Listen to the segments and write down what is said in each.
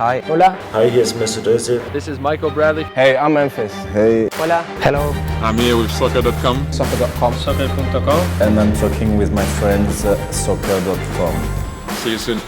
Hi. Hola. Hi, here's Mr. Dozy. This is Michael Bradley. Hey, I'm Memphis. Hey. Hola. Hello. I'm here with soccer.com. Soccer.com. Soccer.com. And I'm talking with my friends soccer.com. See you soon.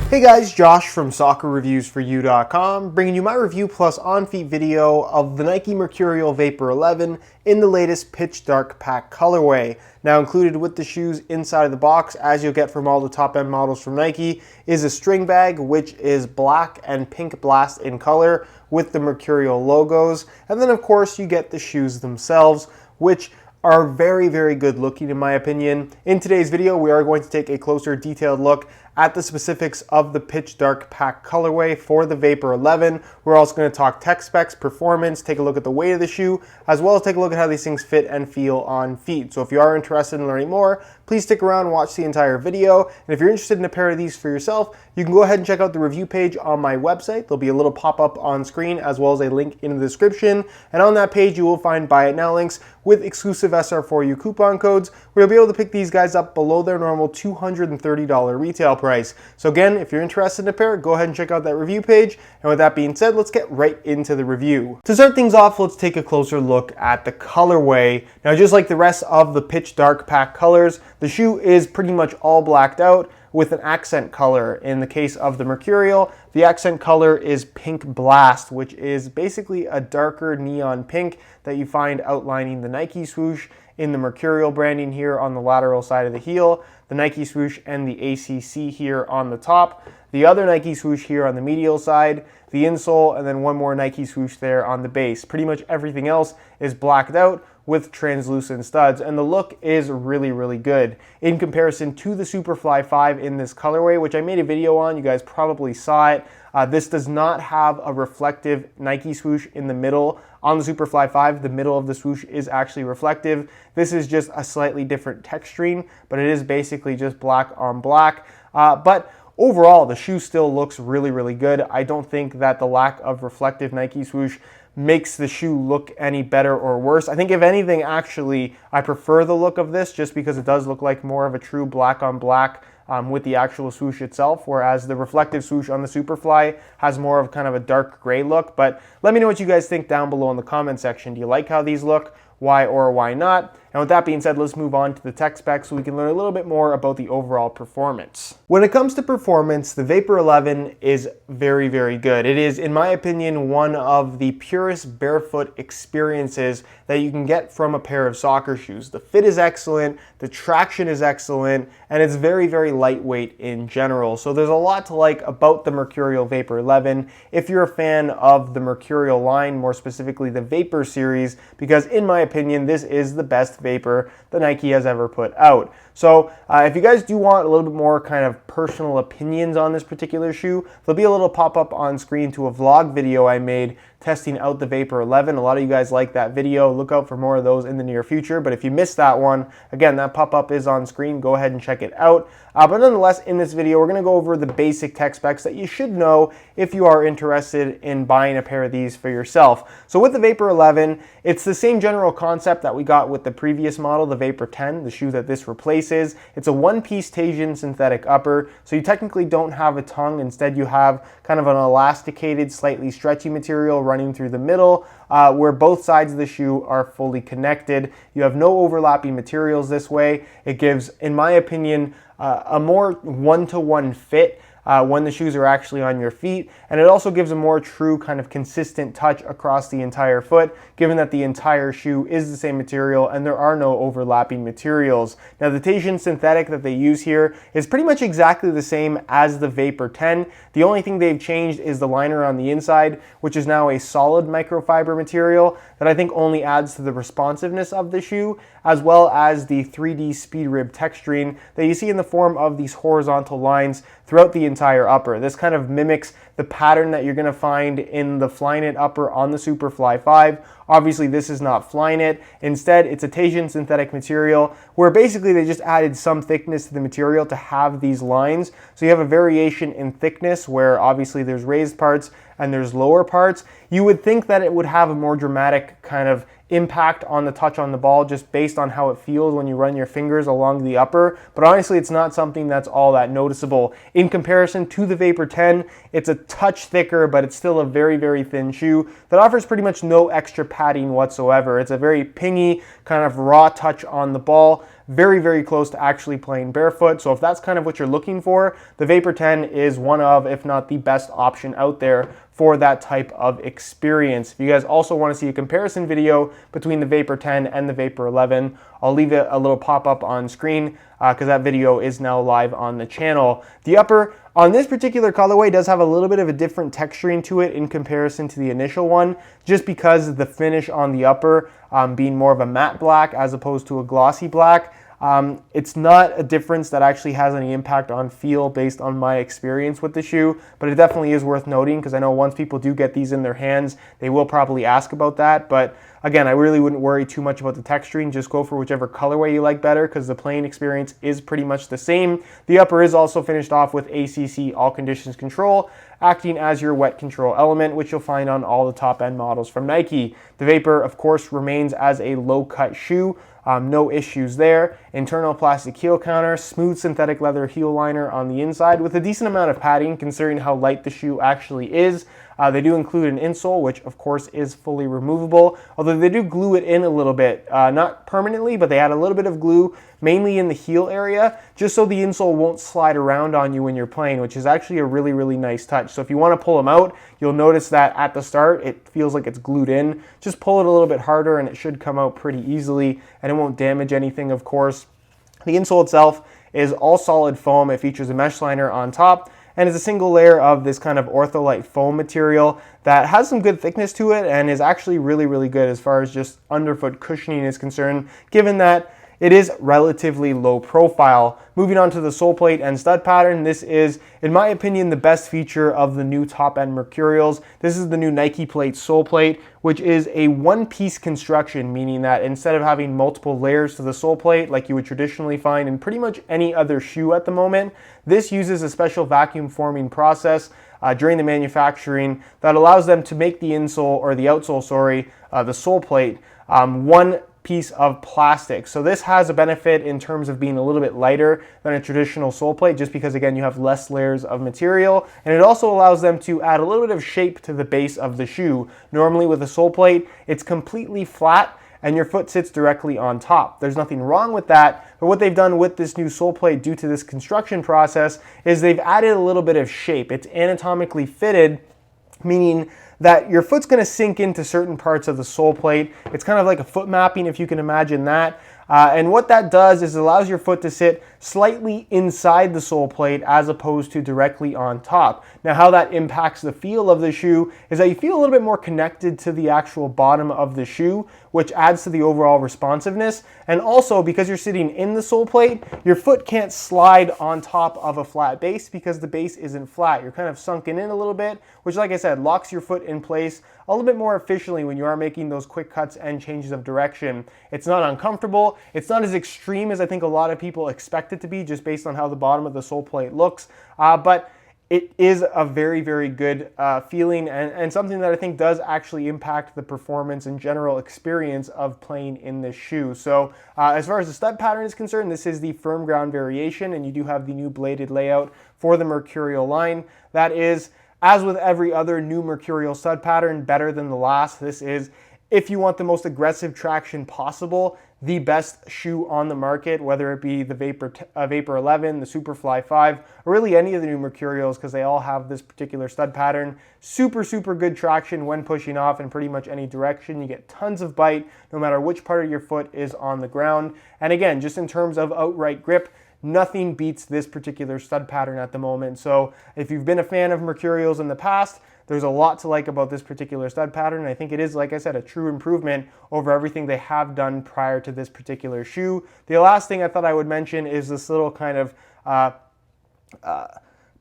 Hey guys, Josh from SoccerReviewsForYou.com, bringing you my review plus on-feet video of the Nike Mercurial Vapor 11 in the latest Pitch Dark Pack colorway. Now included with the shoes inside of the box, as you'll get from all the top-end models from Nike, is a string bag which is black and pink blast in color with the Mercurial logos. And then of course you get the shoes themselves, which are very, very good looking in my opinion. In today's video, we are going to take a closer detailed look at the specifics of the Pitch Dark Pack colorway for the Vapor 11. We're also going to talk tech specs, performance, take a look at the weight of the shoe, as well as take a look at how these things fit and feel on feet. So if you are interested in learning more, please stick around and watch the entire video. And if you're interested in a pair of these for yourself, you can go ahead and check out the review page on my website. There'll be a little pop-up on screen as well as a link in the description. And on that page, you will find buy it now links with exclusive SR4U coupon codes where you'll be able to pick these guys up below their normal $230 retail price. So again, if you're interested in a pair, go ahead and check out that review page. And with that being said, let's get right into the review. To start things off, let's take a closer look at the colorway. Now, just like the rest of the Pitch Dark Pack colors, the shoe is pretty much all blacked out with an accent color. In the case of the Mercurial, the accent color is Pink Blast, which is basically a darker neon pink that you find outlining the Nike swoosh in the Mercurial branding here on the lateral side of the heel, the Nike swoosh and the ACC here on the top, the other Nike swoosh here on the medial side, the insole, and then one more Nike swoosh there on the base. Pretty much everything else is blacked out with translucent studs, and the look is really, really good. In comparison to the Superfly 5 in this colorway, which I made a video on, you guys probably saw it. This does not have a reflective Nike swoosh in the middle. On the Superfly 5, the middle of the swoosh is actually reflective. This is just a slightly different texturing, but it is basically just black on black. But overall, the shoe still looks really, really good. I don't think that the lack of reflective Nike swoosh makes the shoe look any better or worse. I think if anything, actually, I prefer the look of this just because it does look like more of a true black on black with the actual swoosh itself, whereas the reflective swoosh on the Superfly has more of kind of a dark gray look. But let me know what you guys think down below in the comment section. Do you like how these look? Why or why not? And with that being said, let's move on to the tech specs so we can learn a little bit more about the overall performance. When it comes to performance, the Vapor 11 is very, very good. It is, in my opinion, one of the purest barefoot experiences that you can get from a pair of soccer shoes. The fit is excellent, the traction is excellent, and it's very, very lightweight in general. So there's a lot to like about the Mercurial Vapor 11 if you're a fan of the Mercurial line, more specifically the Vapor series, because in my opinion, this is the best Vapor that Nike has ever put out. So if you guys do want a little bit more kind of personal opinions on this particular shoe, there'll be a little pop-up on screen to a vlog video I made testing out the Vapor 11. A lot of you guys like that video. Look out for more of those in the near future. But if you missed that one, again, that pop-up is on screen. Go ahead and check it out. But nonetheless, in this video, we're going to go over the basic tech specs that you should know if you are interested in buying a pair of these for yourself. So with the Vapor 11, it's the same general concept that we got with the previous model, the Vapor 10, the shoe that this replaces. It's a one-piece Tasian synthetic upper, so you technically don't have a tongue. Instead, you have kind of an elasticated, slightly stretchy material running through the middle, where both sides of the shoe are fully connected. You have no overlapping materials this way. It gives, in my opinion, a more one-to-one fit when the shoes are actually on your feet, and it also gives a more true kind of consistent touch across the entire foot, given that the entire shoe is the same material and there are no overlapping materials. Now the Tasian synthetic that they use here is pretty much exactly the same as the Vapor 10. The only thing they've changed is the liner on the inside, which is now a solid microfiber material that I think only adds to the responsiveness of the shoe, as well as the 3D speed rib texturing that you see in the form of these horizontal lines throughout the entire upper. This kind of mimics the pattern that you're going to find in the Flyknit upper on the Superfly 5. Obviously, this is not Flyknit. Instead, it's a Tasian synthetic material where basically they just added some thickness to the material to have these lines. So you have a variation in thickness where obviously there's raised parts and there's lower parts. You would think that it would have a more dramatic kind of impact on the touch on the ball just based on how it feels when you run your fingers along the upper, but honestly it's not something that's all that noticeable. In comparison to the Vapor 10, it's a touch thicker, but it's still a very, very thin shoe that offers pretty much no extra padding whatsoever. It's a very pingy, kind of raw touch on the ball, very, very close to actually playing barefoot. So if that's kind of what you're looking for, the Vapor 10 is one of, if not the best option out there for that type of experience. If you guys also want to see a comparison video between the Vapor 10 and the Vapor 11, I'll leave it a little pop-up on screen because that video is now live on the channel. The upper on this particular colorway does have a little bit of a different texturing to it in comparison to the initial one, just because of the finish on the upper being more of a matte black as opposed to a glossy black. It's not a difference that actually has any impact on feel based on my experience with the shoe, but it definitely is worth noting because I know once people do get these in their hands, they will probably ask about that. But again, I really wouldn't worry too much about the texturing. Just go for whichever colorway you like better because the playing experience is pretty much the same. The upper is also finished off with ACC All Conditions Control, acting as your wet control element, which you'll find on all the top end models from Nike. The Vapor, of course, remains as a low cut shoe. No issues there. Internal plastic heel counter, smooth synthetic leather heel liner on the inside with a decent amount of padding considering how light the shoe actually is. They do include an insole, which of course is fully removable, although they do glue it in a little bit, not permanently, but they add a little bit of glue, mainly in the heel area, just so the insole won't slide around on you when you're playing, which is actually a really, really nice touch. So if you want to pull them out, you'll notice that at the start, it feels like it's glued in. Just pull it a little bit harder and it should come out pretty easily, and it won't damage anything, of course. The insole itself is all solid foam. It features a mesh liner on top, and it's a single layer of this kind of ortholite foam material that has some good thickness to it and is actually really, really good as far as just underfoot cushioning is concerned, given that it is relatively low profile. Moving on to the sole plate and stud pattern, this is, in my opinion, the best feature of the new top-end Mercurials. This is the new Nike Plate sole plate, which is a one-piece construction, meaning that instead of having multiple layers to the sole plate like you would traditionally find in pretty much any other shoe at the moment, this uses a special vacuum forming process during the manufacturing that allows them to make the insole, or the outsole, sorry, the sole plate, one piece of plastic. So this has a benefit in terms of being a little bit lighter than a traditional sole plate, just because again you have less layers of material, and it also allows them to add a little bit of shape to the base of the shoe. Normally with a sole plate, it's completely flat and your foot sits directly on top. There's nothing wrong with that, but what they've done with this new sole plate due to this construction process is they've added a little bit of shape. It's anatomically fitted, meaning that your foot's going to sink into certain parts of the sole plate. It's kind of like a foot mapping, if you can imagine that. And what that does is it allows your foot to sit slightly inside the sole plate as opposed to directly on top. Now, how that impacts the feel of the shoe is that you feel a little bit more connected to the actual bottom of the shoe, which adds to the overall responsiveness. And also, because you're sitting in the sole plate, your foot can't slide on top of a flat base because the base isn't flat. You're kind of sunken in a little bit, which, like I said, locks your foot in place a little bit more efficiently when you are making those quick cuts and changes of direction. It's not uncomfortable. It's not as extreme as I think a lot of people expect it to be just based on how the bottom of the sole plate looks, but it is a very, very good feeling and something that I think does actually impact the performance and general experience of playing in this shoe. So as far as the stud pattern is concerned, this is the firm ground variation, and you do have the new bladed layout for the Mercurial line. That is, as with every other new Mercurial stud pattern, better than the last. This is, if you want the most aggressive traction possible, the best shoe on the market, whether it be the Vapor 11, the Superfly 5, or really any of the new Mercurials, because they all have this particular stud pattern. Super, super good traction when pushing off in pretty much any direction. You get tons of bite, no matter which part of your foot is on the ground. And again, just in terms of outright grip, nothing beats this particular stud pattern at the moment. So if you've been a fan of Mercurials in the past, there's a lot to like about this particular stud pattern. And I think it is, like I said, a true improvement over everything they have done prior to this particular shoe. The last thing I thought I would mention is this little kind of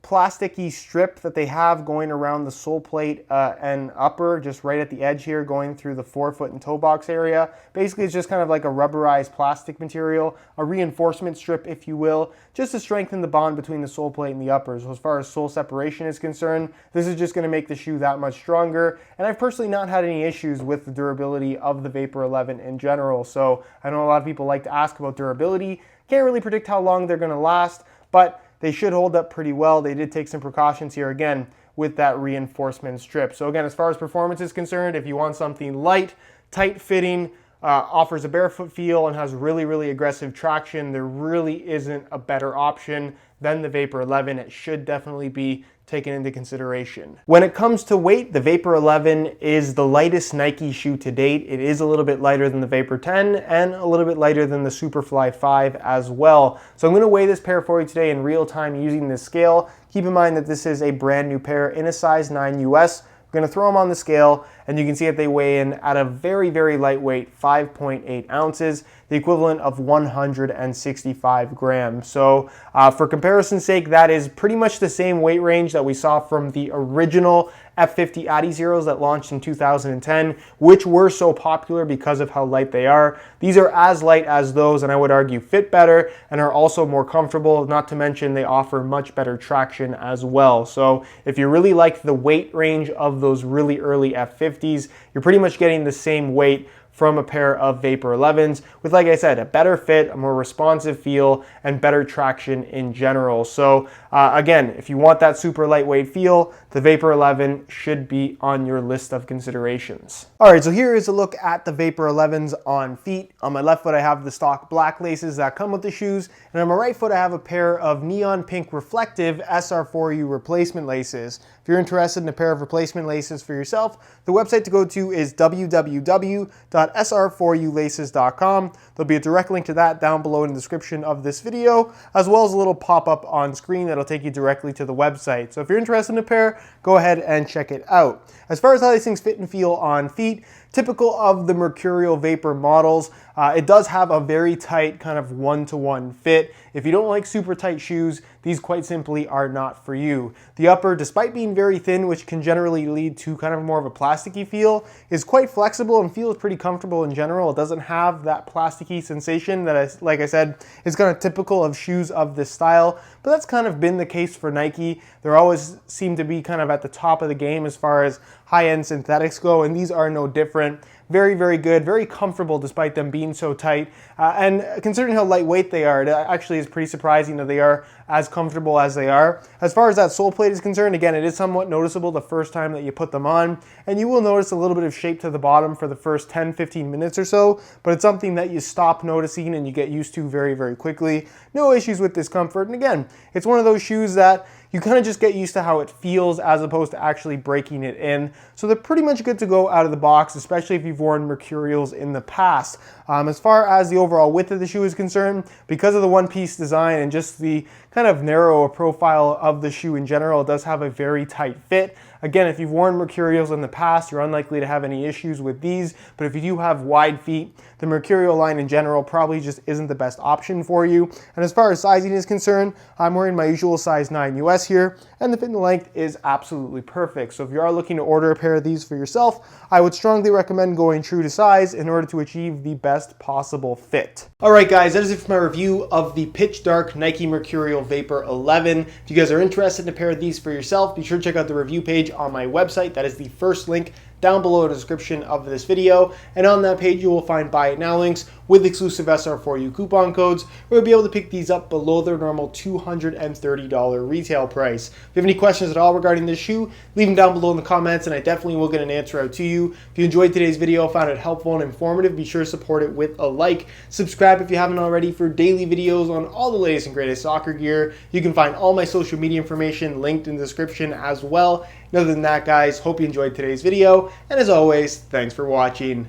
plasticky strip that they have going around the sole plate and upper, just right at the edge here, going through the forefoot and toe box area. Basically, it's just kind of like a rubberized plastic material, a reinforcement strip, if you will, just to strengthen the bond between the sole plate and the uppers. So as far as sole separation is concerned, this is just going to make the shoe that much stronger. And I've personally not had any issues with the durability of the Vapor 11 in general. So I know a lot of people like to ask about durability. Can't really predict how long they're going to last, but they should hold up pretty well. They did take some precautions here again with that reinforcement strip. So again, as far as performance is concerned, if you want something light, tight fitting, offers a barefoot feel and has really, really aggressive traction, there really isn't a better option than the Vapor 11. It should definitely be taken into consideration. When it comes to weight, the Vapor 11 is the lightest Nike shoe to date. It is a little bit lighter than the Vapor 10 and a little bit lighter than the Superfly 5 as well. So I'm going to weigh this pair for you today in real time using this scale. Keep in mind that this is a brand new pair in a size 9 US. We're going to throw them on the scale, and you can see that they weigh in at a very, very lightweight 5.8 ounces, the equivalent of 165 grams. So for comparison's sake, that is pretty much the same weight range that we saw from the original F50 Adizeros that launched in 2010, which were so popular because of how light they are. These are as light as those, and I would argue fit better and are also more comfortable, not to mention they offer much better traction as well. So if you really like the weight range of those really early F50s, you're pretty much getting the same weight from a pair of Vapor 11s with, like I said, a better fit, a more responsive feel, and better traction in general. So again, if you want that super lightweight feel, the Vapor 11 should be on your list of considerations. All right, so here is a look at the Vapor 11s on feet. On my left foot, I have the stock black laces that come with the shoes, and on my right foot, I have a pair of neon pink reflective SR4U replacement laces. If you're interested in a pair of replacement laces for yourself, the website to go to is www.sr4ulaces.com. There'll be a direct link to that down below in the description of this video, as well as a little pop-up on screen that'll take you directly to the website. So if you're interested in a pair, go ahead and check it out. As far as how these things fit and feel on feet, typical of the Mercurial Vapor models, it does have a very tight kind of one-to-one fit. If you don't like super tight shoes, these quite simply are not for you. The upper, despite being very thin, which can generally lead to kind of more of a plasticky feel, is quite flexible and feels pretty comfortable in general. It doesn't have that plasticky sensation that, like I said, is kind of typical of shoes of this style, but that's kind of been the case for Nike. They always seem to be kind of at the top of the game as far as high-end synthetics go, and these are no different. Very, very good, very comfortable despite them being so tight. And considering how lightweight they are, it actually is pretty surprising that they are as comfortable as they are. As far as that sole plate is concerned, again, it is somewhat noticeable the first time that you put them on, and you will notice a little bit of shape to the bottom for the first 10-15 minutes or so, but it's something that you stop noticing and you get used to very, very quickly. No issues with discomfort, and again, it's one of those shoes that you kind of just get used to how it feels as opposed to actually breaking it in. So they're pretty much good to go out of the box, especially if you've worn Mercurials in the past. As far as the overall width of the shoe is concerned, because of the one-piece design and just the kind of narrow profile of the shoe in general, it does have a very tight fit. Again, if you've worn Mercurials in the past, you're unlikely to have any issues with these, but if you do have wide feet, the Mercurial line in general probably just isn't the best option for you. And as far as sizing is concerned, I'm wearing my usual size 9 US here, and the fit and length is absolutely perfect. So if you are looking to order a pair of these for yourself, I would strongly recommend going true to size in order to achieve the best possible fit. All right, guys, that is it for my review of the pitch dark Nike Mercurial Vapor 11. If you guys are interested in a pair of these for yourself, be sure to check out the review page on my website. That is the first link down below in the description of this video, and on that page you will find buy it now links with exclusive SR4U coupon codes where you'll be able to pick these up below their normal $230 retail price. If you have any questions at all regarding this shoe, leave them down below in the comments and I definitely will get an answer out to you. If you enjoyed today's video, found it helpful and informative, be sure to support it with a like. Subscribe if you haven't already for daily videos on all the latest and greatest soccer gear. You can find all my social media information linked in the description as well. And other than that, guys, hope you enjoyed today's video, and as always, thanks for watching.